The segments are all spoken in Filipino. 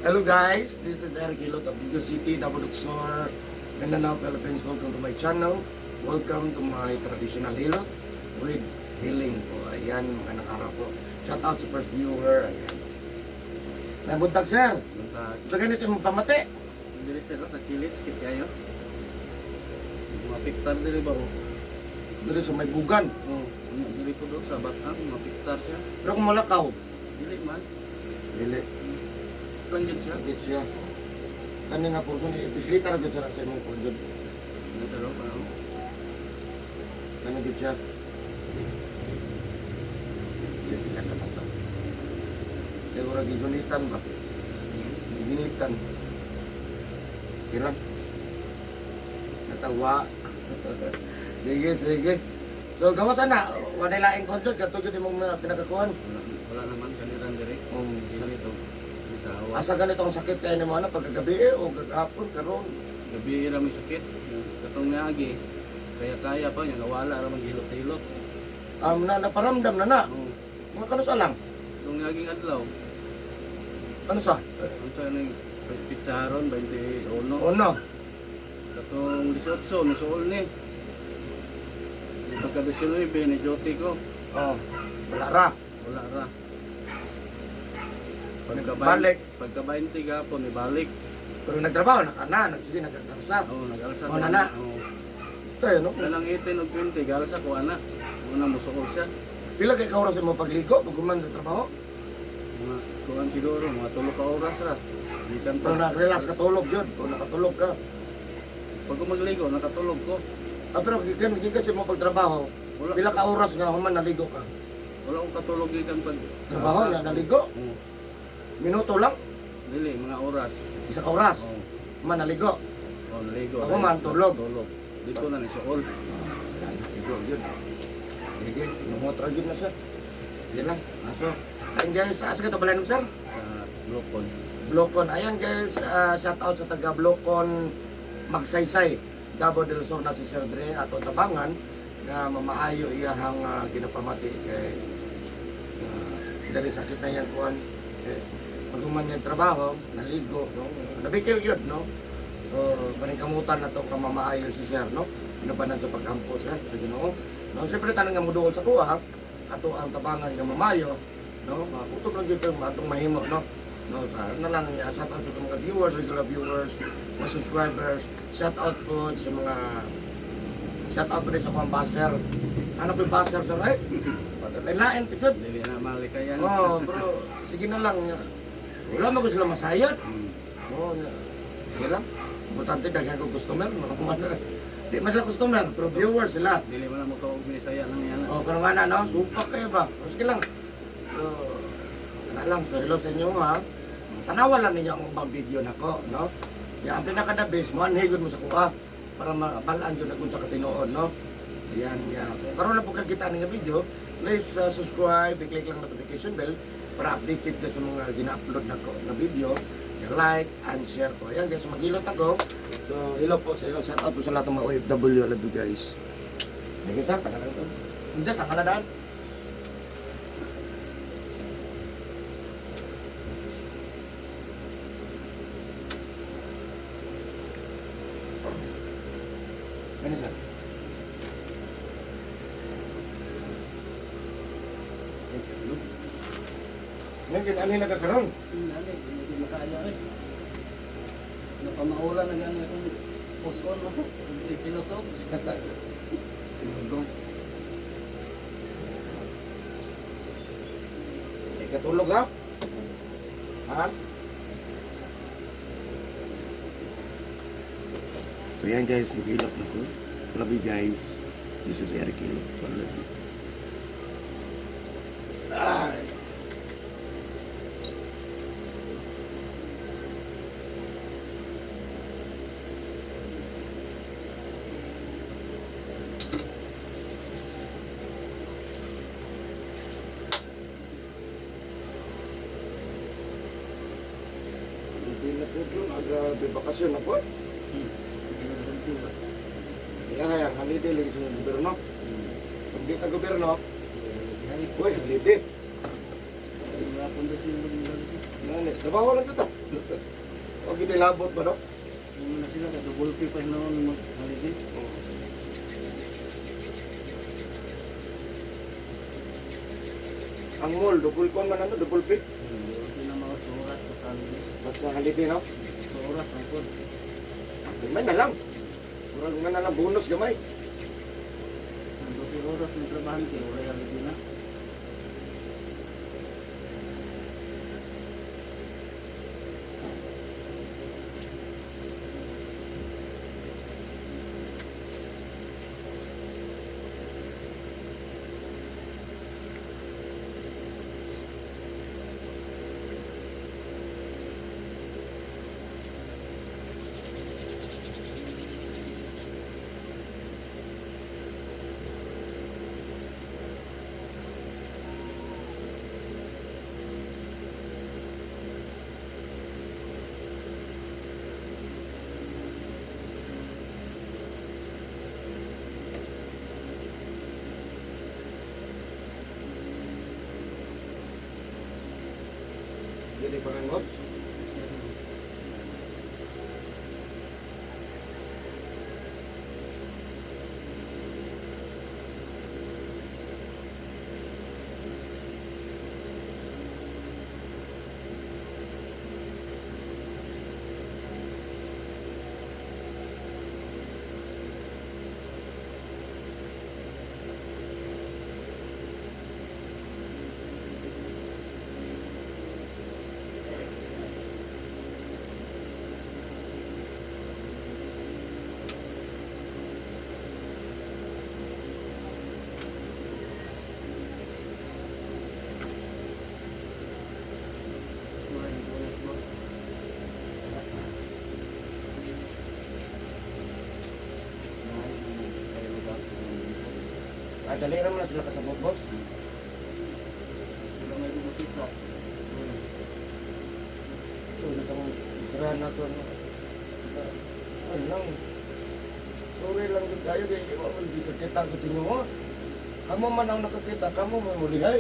Hello guys, this is Eric Hilot of Vigo City, Dabuduksor, Mindanao, Philippines. Welcome to my channel. Welcome to my traditional Hilot with healing po. Ayan, mga nakara po. Shout out sa first viewer. Ayan. Nabuntag sir. Buntag. So ganito yung pamati. Dili sila sa kilit, sakit kayo. Mapiktar dili ba o? Dito sa may bugan. Oo. Dili ko doon sa batang, mapiktar siya. Pero kung malakaw, Dili man. dili. Lang yun siya. Sakit siya. Kani nga po, so ipislita na dito sa imong kundod. Nasa loob, ano? Kani dito siya. Dito ka naman ito. Kaya wala gigunitan ba? Gigunitan. Kira. Natawa. Sige, sige. So, gawasan na. Wala laing konsod. Katugod yung mga pinagakuhan. Wala naman, kanilang diri. Isa nito. Isa awa. Asa ganito ang sakit kayo naman na pagkagabi o gagapon, karon. Gabi ira may sakit. Katong niagi. Kaya pa niya, nawala ra maghilot-hilot. Naparamdam na. Oo. Mga kanus alang. Katong niaging adlaw. Ano sa? Ang sa nang pitsaron, 21. Ono. Katong 18, nasuol ni. Pagka-19, ni-duty ko. Oh. Wala ra. Wala ra. Balik. Pagka-20 gapon, ibalik. Pero nagtrabaho na ka na. Sige, nagkakarsa. Oo, nag-alsa. Oh, nana. Oo. Tayo, no? Kanang 18 o 20, galsa ko ana. Una musukol siya. Pila kay ka oras mo pagligo pag kuman sa trabaho? Mga kuhan siguro, mga 3 ka oras ra. Gikan Pero pa. na-relax ka tulog yun. Kung nakatulog ka. Pag magligo, nakatulog ko. Pero gikan sa mo pagtrabaho. Wala. Pila ka oras nga human naligo ka. Wala akong katulog gikan pag Trabaho na naligo. Oo. Minuto lang. Dili, mga oras. Isa ka oras. Oo. Human naligo. Oo, naligo. Ako man, tulog. Tulog. Dito na ni suol. Naligo yun. Sige, numotra yun na sir. Yan lang. Aso. Ayun guys, asa ka ito balay sir? Sa Blokon. Blocon. Ayan guys, shout out sa taga Blocon Magsaysay. Davao del Sur na si Sir Dre ato tabangan na mamaayo iyahang ginapamati kay dali sakit na yan kuan. Pagkuman niya trabaho, naligo, no? Nabikil yun, no? So, paningkamutan na to kamamaayo si Sir, no? Pinabanan sa pagkampo, Sir, sa Ginoo. No, siyempre tanang nga mo doon sa kuha, ato ang tabangan nga mamayo, no? Maputok lang dito atong mahimo, no? No, sa na lang, shout out sa mga viewers, regular viewers, mga subscribers, shout out po sa mga shout out po rin sa mga buzzer. Ano po yung buzzer, Sir? Eh? Lain, pitod. Dili na malikayan. Oo, bro, sige na lang. Wala mo ko sila masayat. Oo, sige lang. Importante, daghan ko customer. Di man sila customer, pero viewers sila. Dili man mo to og Bisaya nang yan. O, kung nga na, no? Supak kayo ba? O, sige lang. So, wala lang. So, hello sa inyo, ha? Tanawa lang ninyo ang ibang video na ko, no? Yan, ang pinaka-the-base mo, anhigod mo sa kuha para mabalaan yun na kung sa katinoon, no? Yan, yan. Kung karoon na po kakita ng video, please subscribe, i-click lang notification bell para updated ka sa mga gina-upload na video. Like and share po. Ayan guys, maghilot ako. So, hello po sa iyo. Shout out po sa lahat ng mga OFW. I love you guys. Thank you sir. Tanggalan ito. Hindi, tanggalan. Ano sir? Ngayon, ano yung nagkakaroon? Nani, hindi makaya eh. Napamaulan na gani akong puskon ako. Si Pinosog. Ikatulog ha? Ha? So yan guys, mag-ilap na ko. Love you guys. This is Eric Hilot. So I love you. Ay! Hindi na po doon. Aga-bakasyon na po. Kaya holiday lagi sa gobyerno. Pag di ka gobyerno, uy, holiday. Wala pong Nani, trabaho lang kita. O labot ba, no? Yung na sila, double pay pa noon mag-holiday. Ang mall, double con man ano, double pick. Hindi na mga surat sa holiday. Basta haliday, no? Surat ang pod. Gamay na lang. Murag na lang bonus gamay. Ang 12 oras ng trabahan kayo, wala yung holiday na. Jadi pa rin, boss. Wala yung bonus boss. Kayo ba? Ah, dali naman na sila kasabot, boss. Wala may bumutita. So, nakang isarahan na ito. Ano lang. Sorry lang din tayo. Kaya hindi kakita ko sa inyo. Kamu man ang nakakita. Kamu may mulihay.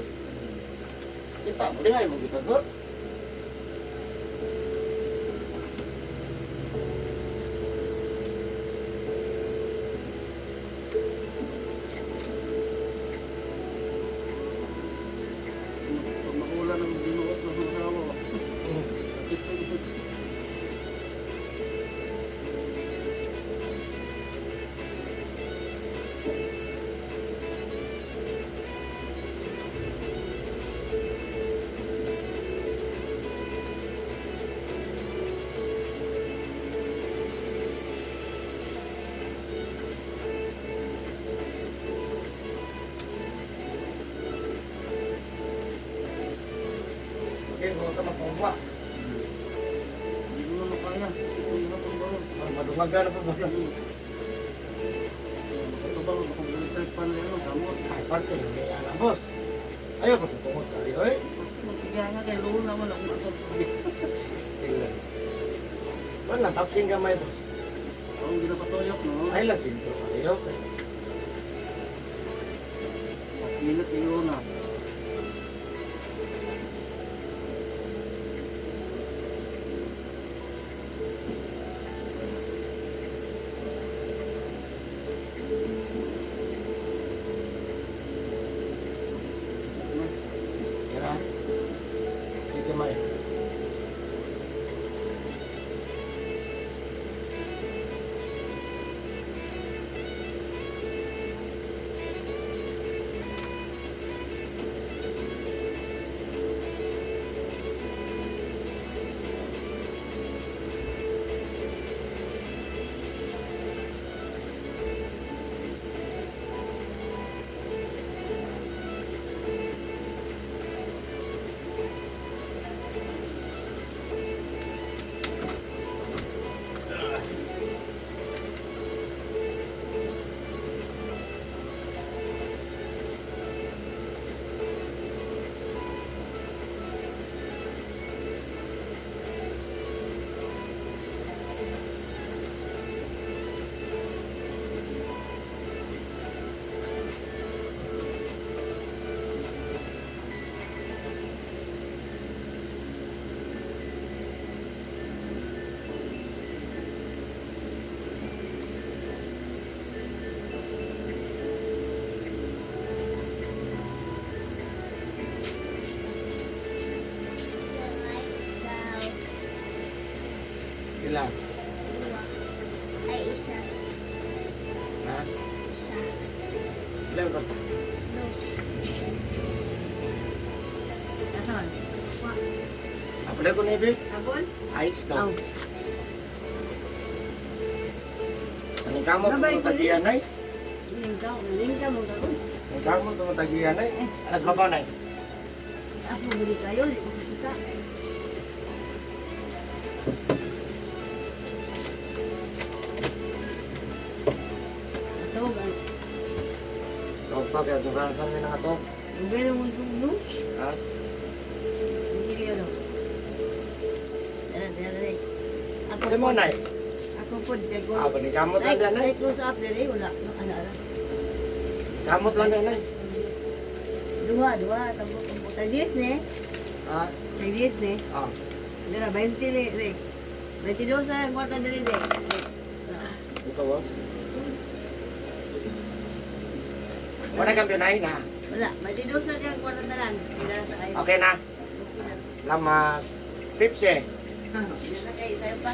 Kita, mulihay mo kita, God. Pag makulan ng dinuot ng asawa. Okay, huwag ka magpumpa. Hindi mo na kaya. Ito yung hapon ba ron? Madungaga na pa ba? Makatubang, makabalitay pa na yan. Kamot. Ay, parte na may alam, boss. Ayaw pa tutungot tayo, eh. Sige nga kay Lolo naman ako nasa Tingnan. Wala, tapsing gamay, boss. ang ginapatoyok, no? Ay, lasing to kayo. Minute kay Lona. Kira. Itimay. Pila? Ay, isa. Ha? Isa. Ilan ka? Dos. Nasaan? Apalay ko na ibi? Abon? Ice daw. Aw. Kaning kamo Babay ko tagiyan ay. Lingka mo gagawin. Kaning kamo tagiyan ay. Anas babaw na. Ako bili kayo, di ko kita. Ito, Kau pa kaya turansan mi na ato. ang belo mong tulo. Ha? Hindi ano. Dala. Ako Ano mo nay? Ako po, tego. Ah, ni kamot lang yan ay. Ay, close up dali, wala. Ano. Kamot lang yan ay. Dua. Tabo. Tagis ne? Ha? Tagis ne? Ah. Dala, 20 le, re. 22 sa kwarta dali, de. Ito oh. Wala kang pinay na. Wala, 22 na dyan kwarta dalan. Dala sa kayo. Okay na. Okay na. Lama. Pipsi. Dala kayo, tayo pa.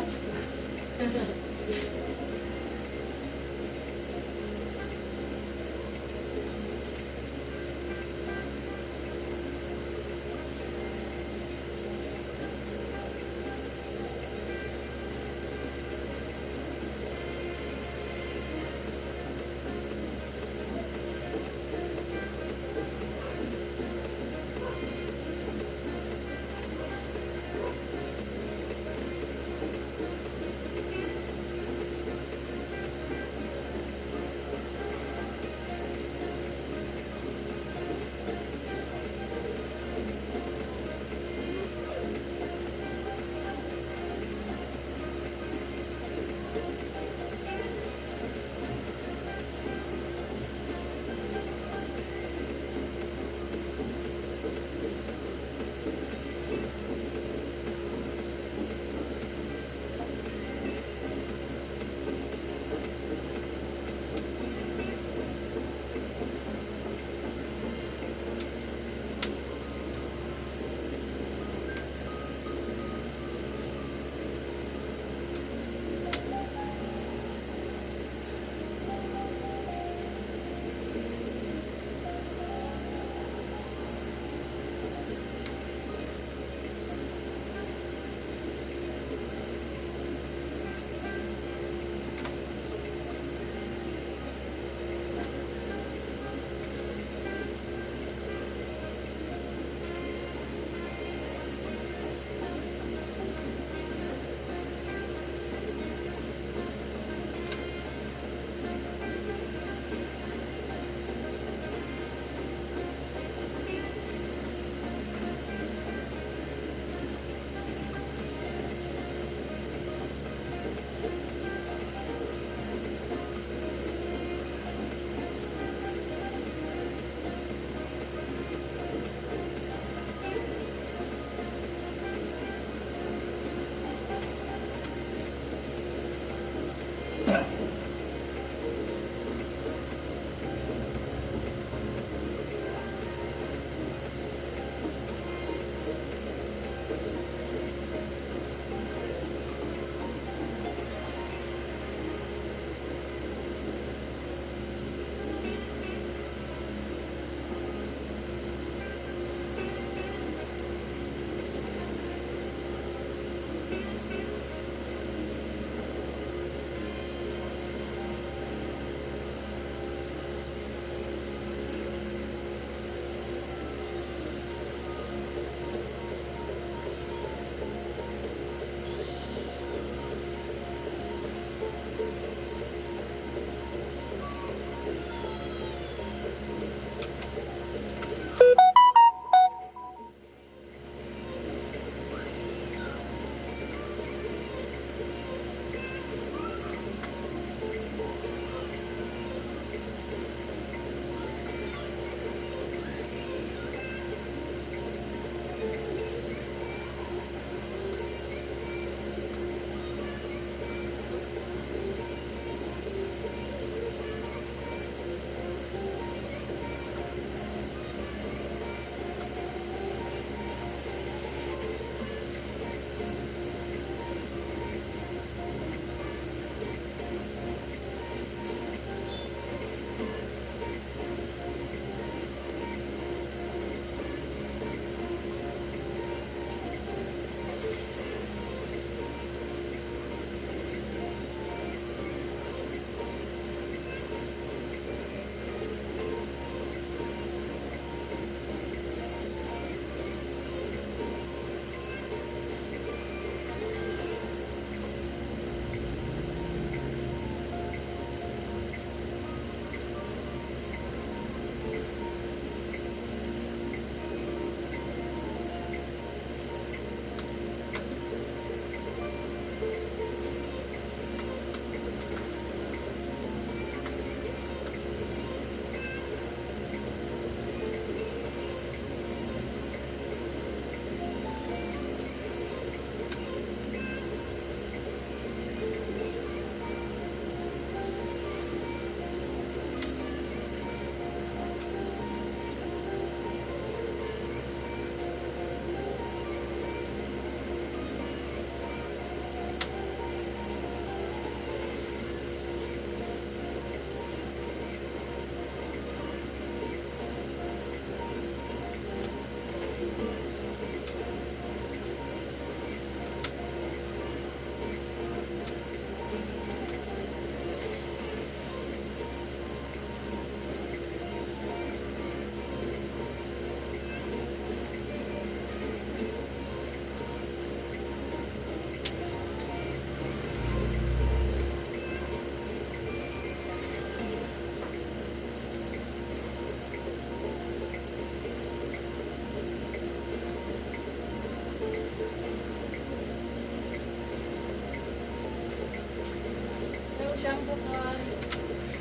shampoo ka.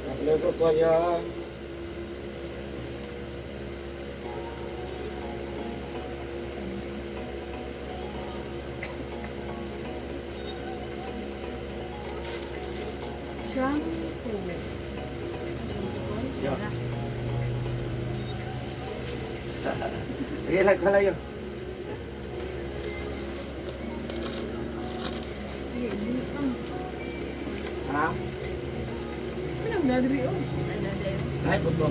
Naplego ko yan. Shampoo. Yeah. Sige, nagkalayo. Sige, bunit lang. Ha? Anong dadri oh? Ay, puto.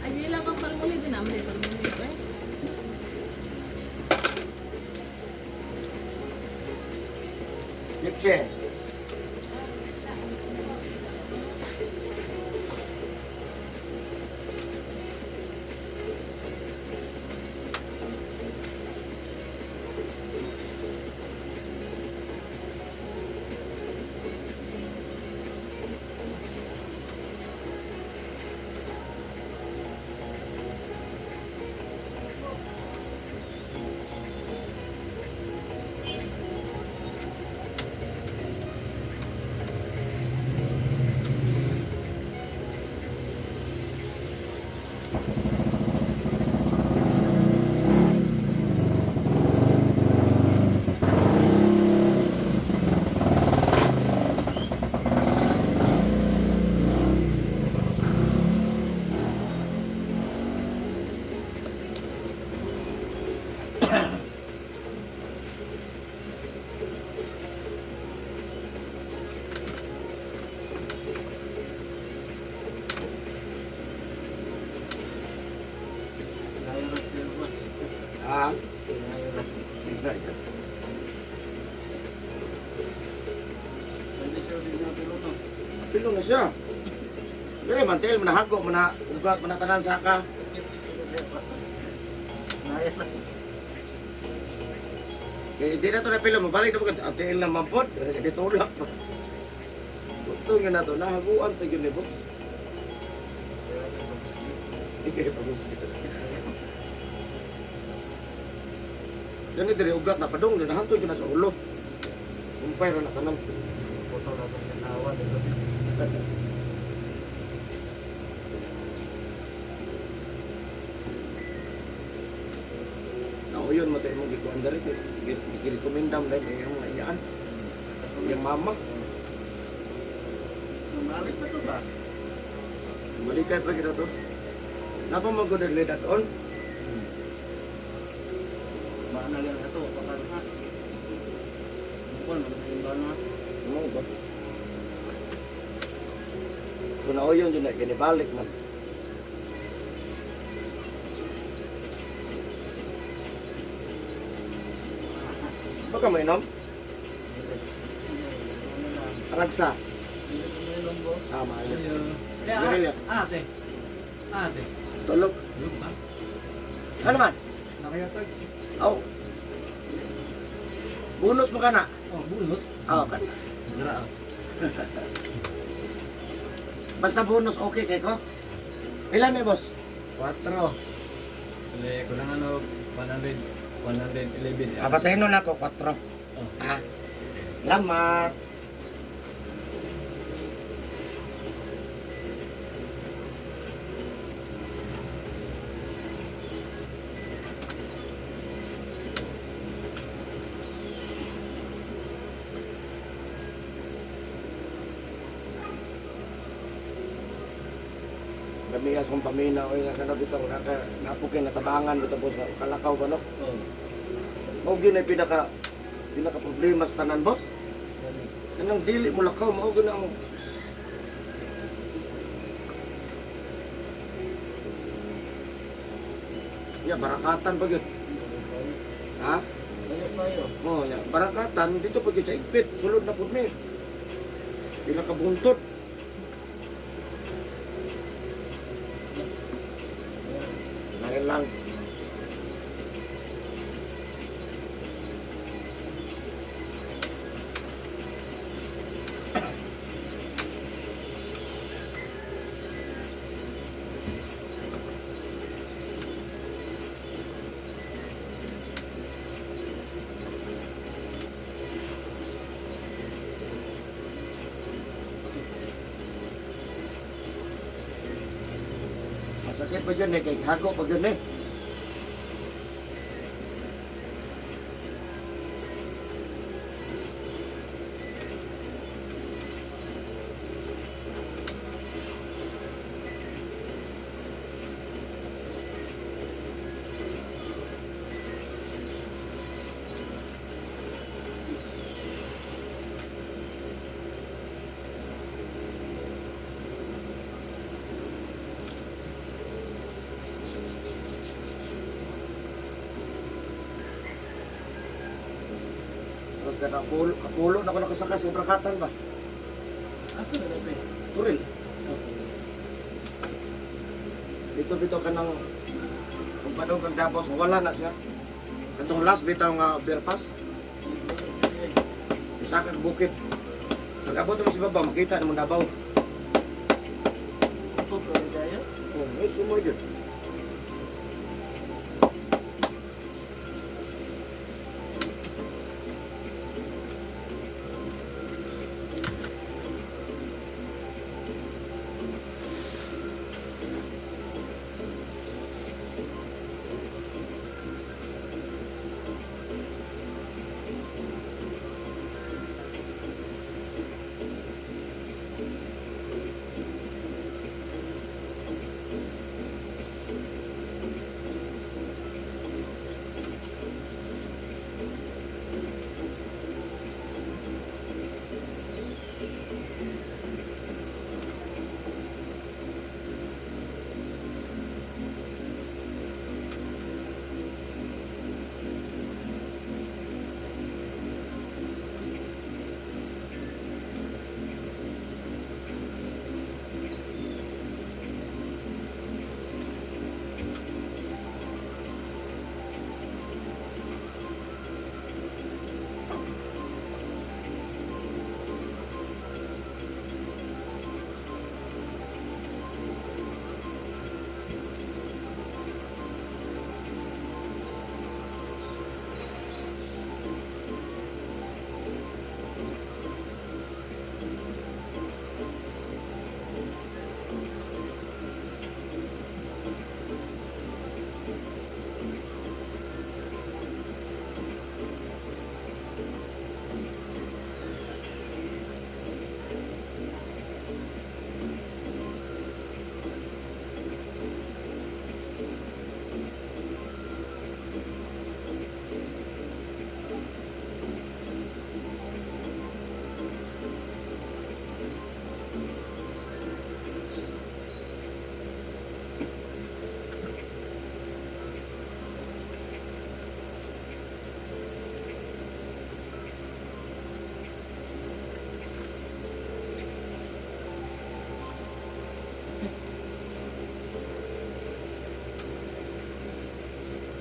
Ay, lang kang palmuli din naman eh. Palmuli ko eh. Lipse. Nairat din ba? Ha? Nairat. Hindi siya din na pilo no. Pilo na siya. Dili man tel manahago mana ugat manatanan sa ka. Nairat. Kaya di na to na pilo mabalik na pagkat atil na mampod. Di tulak pa. Ito nga na to nahaguan to yun ni boss. Di kayo tapos. Yan diri ugat na padong na hanto na sa ulo. Umpay ra na tanan. Foto na ng ginawa dito. Ako yun matay mo gikuan diri gi-recommendam lang yung mga iyaan. Yung mama. Numalit pa to ba? Balikay pa kita to. Napa mo gud ledat on? Mana lang ito, pakar ha. Bukan, magsimba na. Ano ba? Kung ako yun na ginibalik man. Baka may inom? Aragsa. Ah, maayo. Garilya. Ate. Ate. Tulog. Yung ba? Ano man? Nakayatag. Oh. Bonus mo ka na? Oh, bonus. Oo, kan. Dara. Basta bonus okay kay ko. Ilan ni boss? 4. Dali, kulang ano, 111. Ah, basahin nun ako, 4. Oh. Ah. Salamat. Gamigas kong paminaw ay nakanabitang napukin na tabangan bito boss na kalakaw ba no? Oh. Mao gyud ay pinaka problema sa tanan boss. Kanang dili mo lakaw mao gyud ang ya barakatan pa gyud. Ha? Ayos tayo. Mo ya barakatan dito pa gyud sa igpit sulod na pud mi. Pila ka buntot. Ngayon lang. sakit pa dyan eh, kay hago pa dyan eh. Kapulo na ako nakasaka sa brakatan ba? Asa na nabi? Turil. Dito ka ng kung paano kang Davao, so wala na siya. Katong last bitaw nga overpass, isa ka bukid. Pag-abot mo si Baba, makita mo Davao. Ito, pero kaya? Oh, ay, sumoy yun.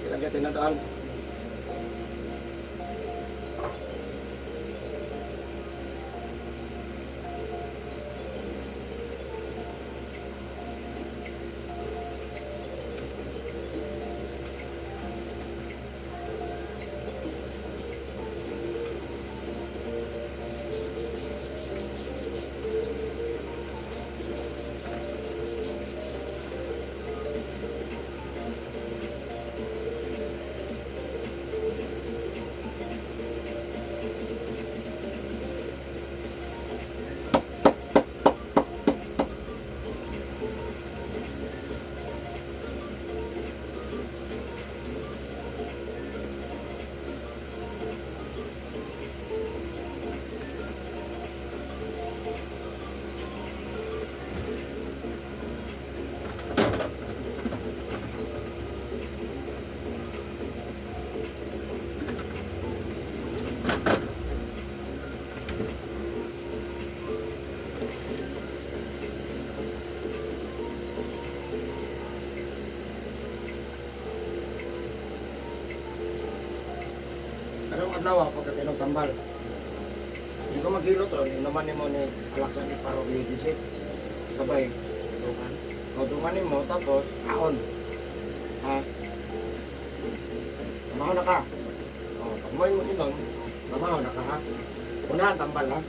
Ilagay tinadaan. Karong adlaw ako pagka tambal. Hindi ko maghilot ron, naman ni mo ni alaksan ni Paro Visit. Sabay, Dungan. kautungan mo tapos kaon. Ha? Tamaho na ka. O, pag mo inom, tamaho na ka ha. Unahan tambal ha.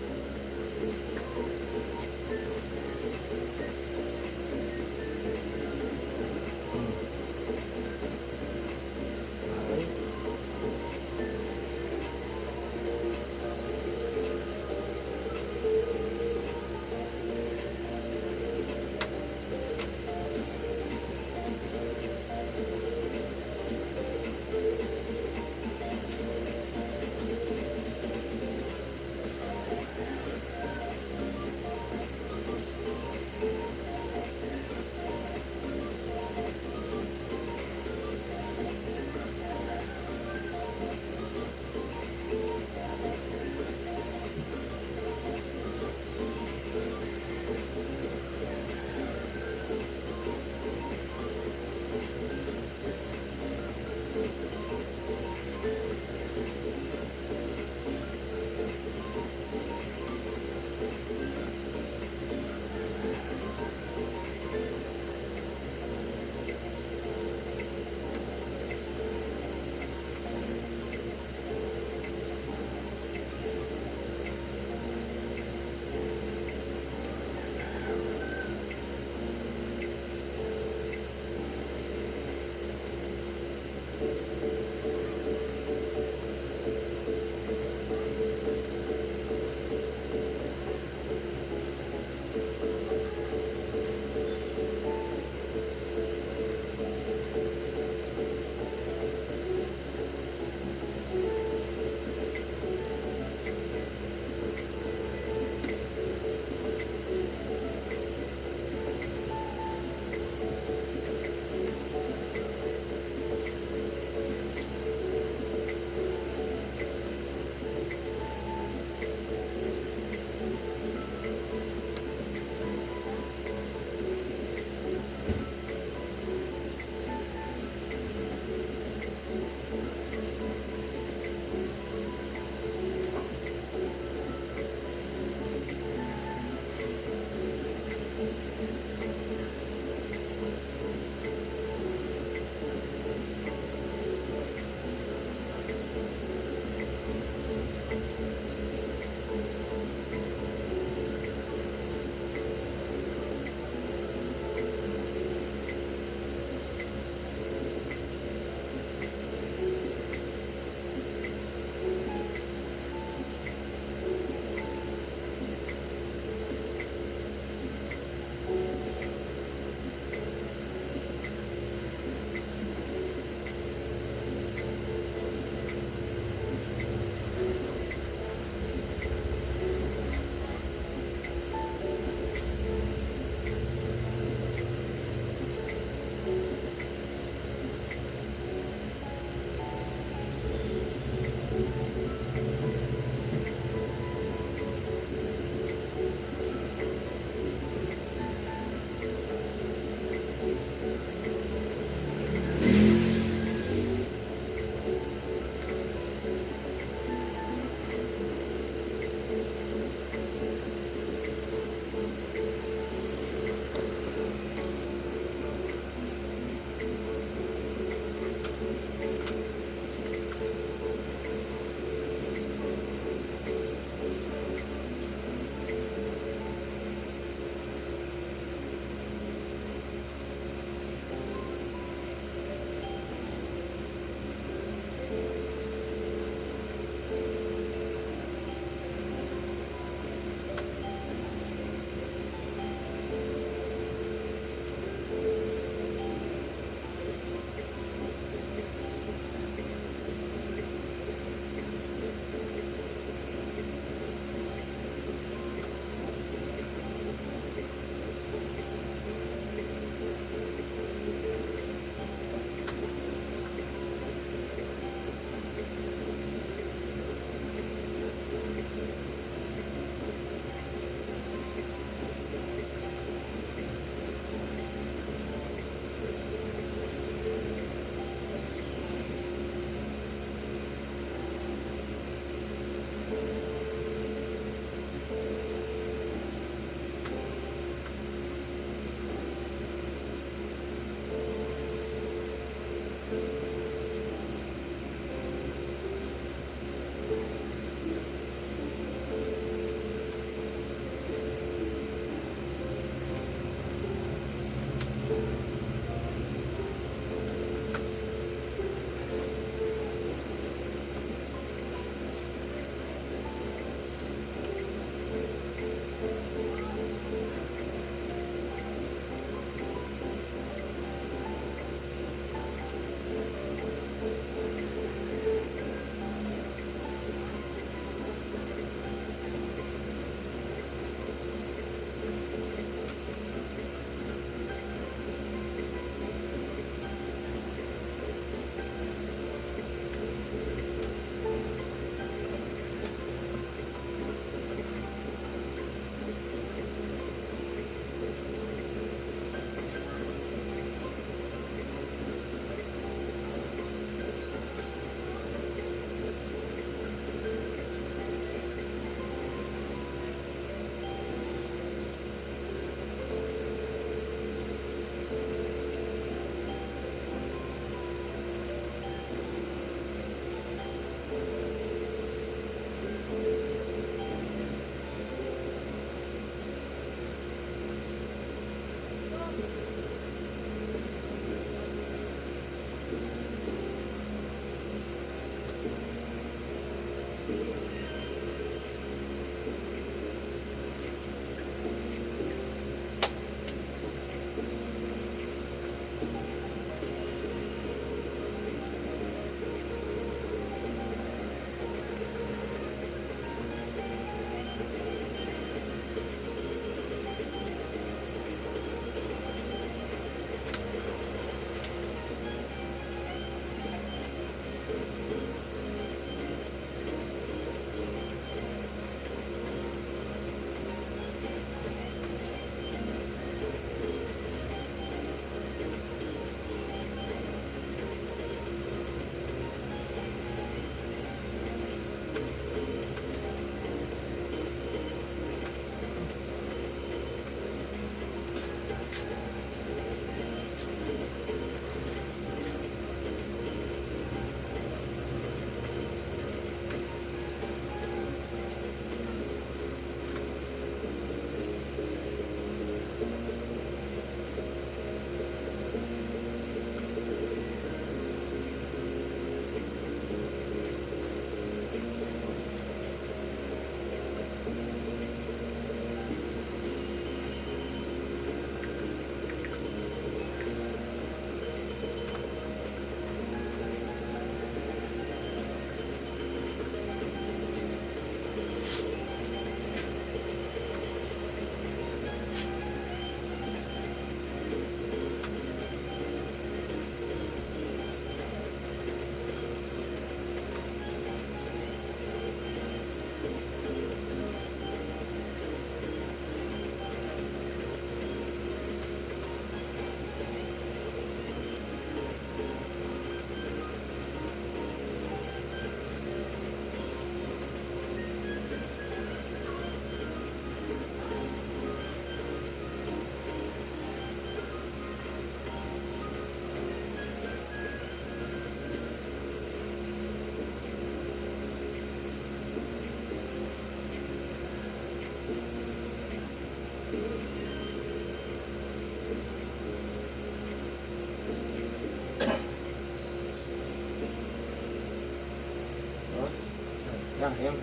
Yan, yan.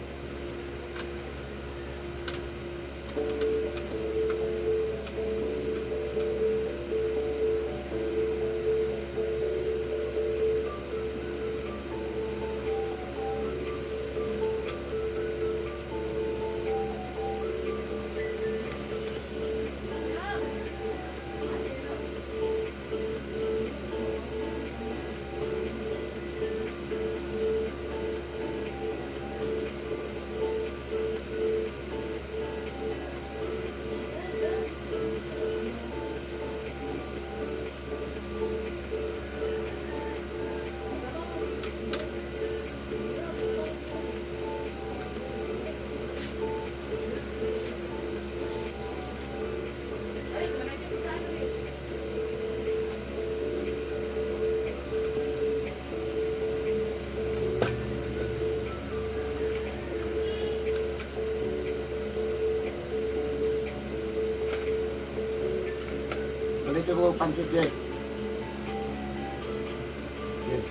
Ulitin mo pansit Jay. Jay.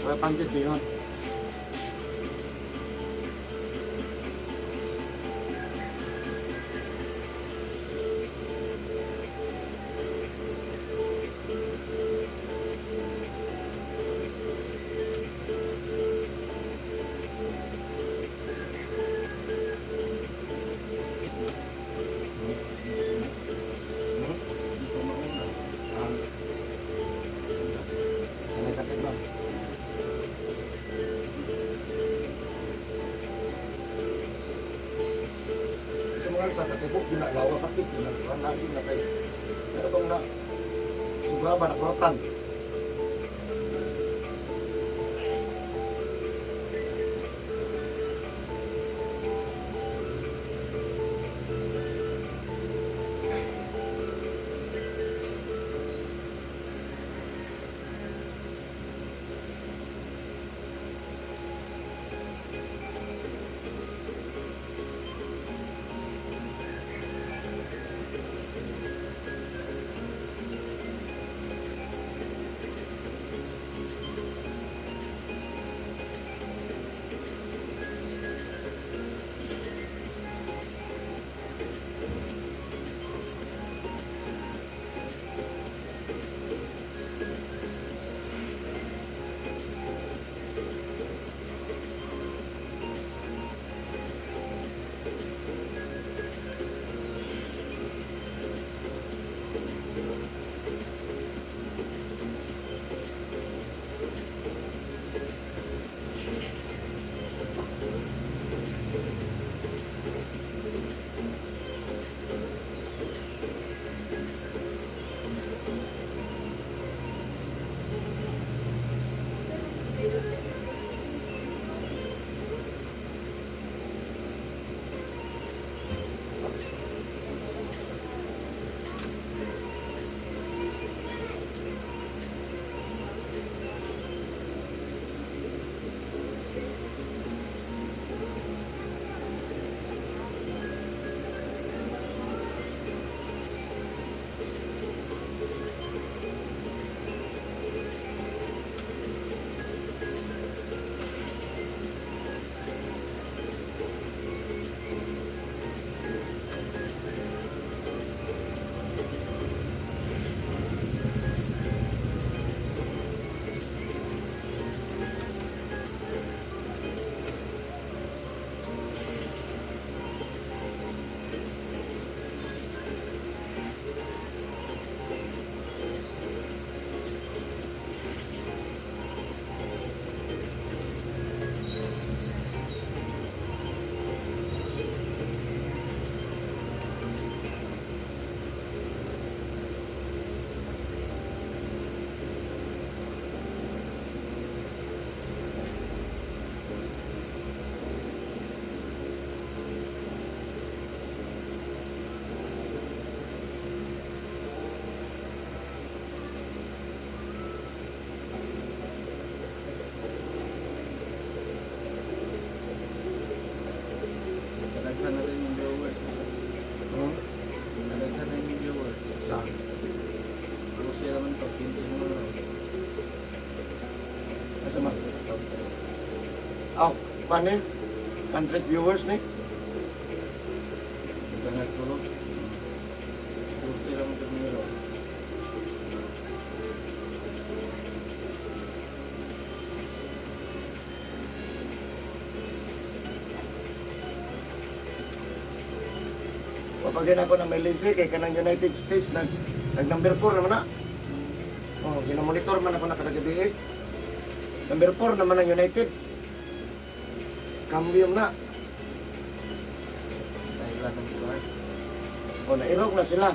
Kaya pansit yun. Ano sakit mo? Sa mga sa katibok, ginagawa sakit, ginagawa lagi na kayo. Pero kung na, sobra ba nakuratan? Oh, paano? Country viewers ni? Ganag tulog. Pusi lang ito nilo. Papagyan ako ng Malaysia kay kanang United States nag number 4 naman na. Oh, ginamonitor man ako nakadagabi. Number 4 naman ang United. Kambiyon na. Thailand ang ito. O, nairog na sila.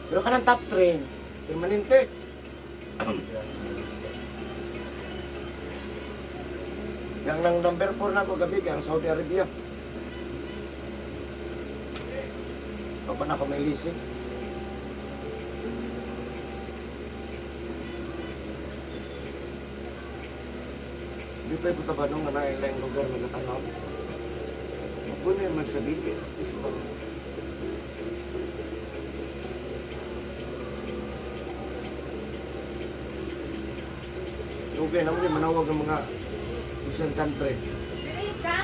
Pero kanang top 3, permanente. Yang nang number 4 na ako gabi, kaya ang Saudi Arabia. Pa na ako may leasing. Di pa ito tabanong na nailang lugar na natanaw. Mapuno yung magsabihin. Isa pa. Okay naman yung manawag ng mga isang country.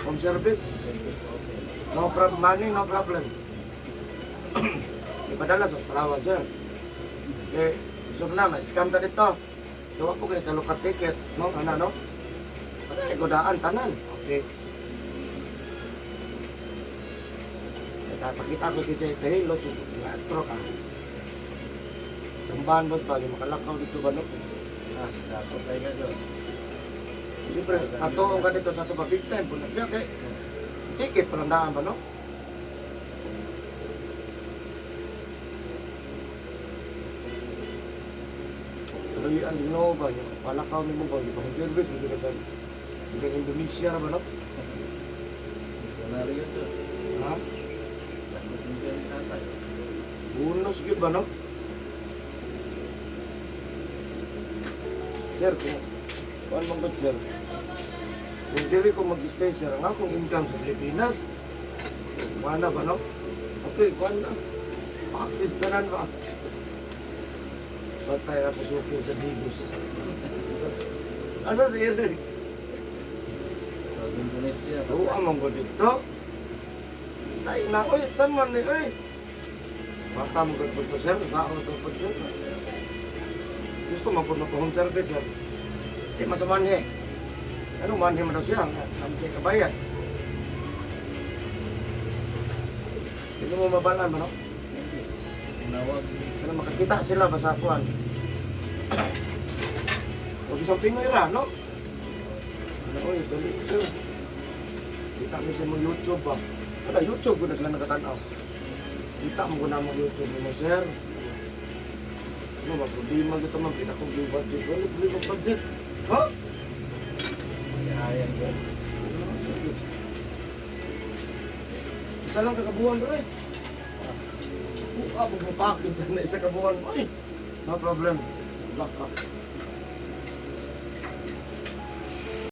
Home service. No problem. Money, no problem. Ipadala sa Palawan, sir. Eh, gusto na, ma-scam ta dito. Gawa po kayo talukat ticket. No, ano, no? Ay, godaan, tanan. Okay. Pakita ko si Chay Tahilo, sa stroke ah. Tambahan mo ba, yung makalakaw dito ba, no? Ah, dapat tayo nga doon. Siyempre, katuong ka dito sa ito ba, big time po na siya, kay ticket palandaan ba, no? Tuloyan din no ba, yung palakaw ni mo ba, yung pang-service, hindi ka sa Indonesia na ba, no? Kunari yun doon. Ha? Dapat yung ganyan tatay. Unos yun ba, no? Sir, kung mong good, sir? Kung dili ko mag-stay, sir, ang akong income sa Pilipinas, mana ba, no? Okay, kuhan na. Pakistanan ba? Ba't tayo napasukin sa Digos? Asa siya, sir? Sa Indonesia. Oo, amang ko dito. Tayo na, oy, saan man ni, oy? Baka mo ko sir, saan ko po, sir? Gusto mo po na po home service, sir. Di masama niya eh. Ano, manhin mo daw siya, ang siya kabayan. Hindi mo mabalan mo, no? Tinawag. Pero makakita sila ba sa kuhan? Huwag isang Pinoy ra, no? Ano, oy, dali, sir. Kita mo sa mo YouTube ba? Ano, YouTube ko na sila nakatanaw. Kita mo ko na mo YouTube mo, sir. Ano ba, problema dito man, pinakong blue budget. Ano, blue budget? Ha? Ayan doon. Isa lang kakabuhan bro eh. Buka, magpapakit na isa kabuhan mo eh. No problem. Black ka.